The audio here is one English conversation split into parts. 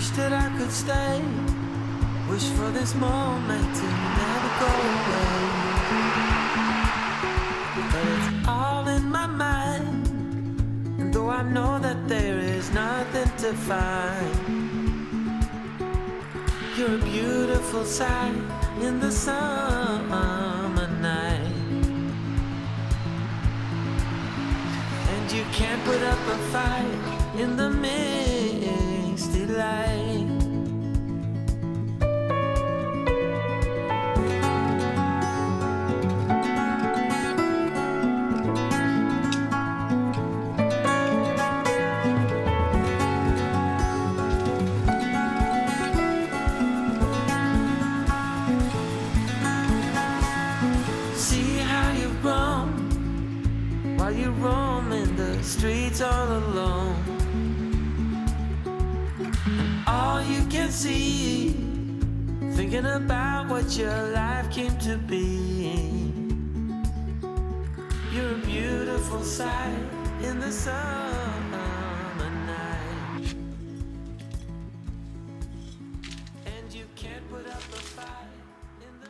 Wish that I could stay. Wish for this moment to never go away. But it's all in my mind. And though I know that there is nothing to find, you're a beautiful sight in the summer night. And you can't put up a fight in the misty light. You roaming the streets all alone, and all you can see, thinking about what your life came to be. You're a beautiful sight in the summer night, and you can't put up a fight in the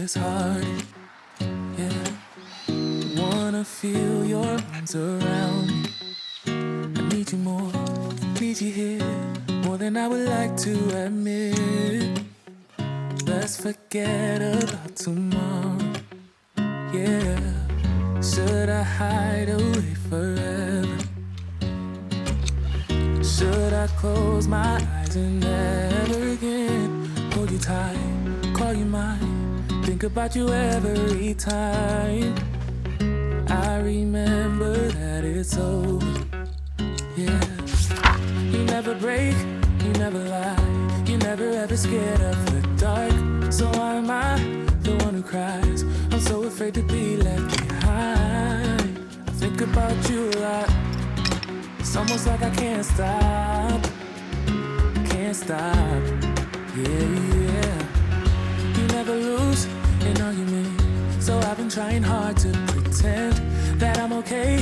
is hard. Yeah, wanna feel your arms around me. I need you more, need you here, more than I would like to admit. Let's forget about tomorrow. Yeah, should I hide away forever? Should I close my eyes and never again hold you tight, call you mine, think about you every time? I remember that it's over. Yeah, you never break, you never lie, you never ever scared of the dark. So why am I the one who cries? I'm so afraid to be left behind. I think about you a lot. It's almost like I can't stop, can't stop. Yeah, yeah. You never lose an argument, so I've been trying hard to pretend that I'm okay.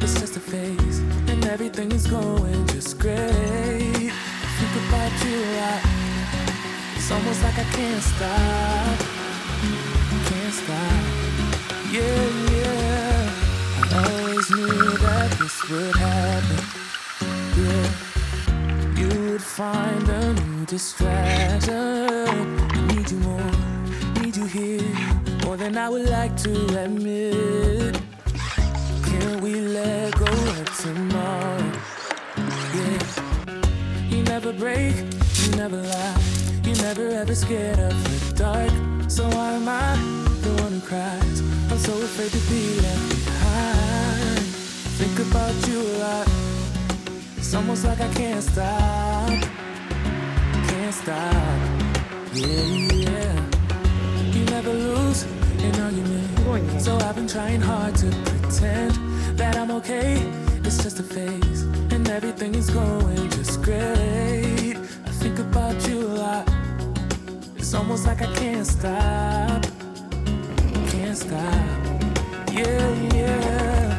It's just a phase, and everything is going just great. I think about you a lot. It's almost like I can't stop, can't stop. Yeah, yeah. I always knew that this would happen. Yeah, you would find a new distraction. I need you more, need you here, more than I would like to admit. Can we let go of tomorrow? Yeah, you never break, you never lie, you never ever scared of the dark. So why am I the one who cries? I'm so afraid to be left behind. Think about you a lot. It's almost like I can't stop, can't stop. Yeah, yeah. You never lose an argument, so I've been trying hard to pretend that I'm okay. It's just a phase, and everything is going just great. I think about you a lot. It's almost like I can't stop, can't stop. Yeah, yeah.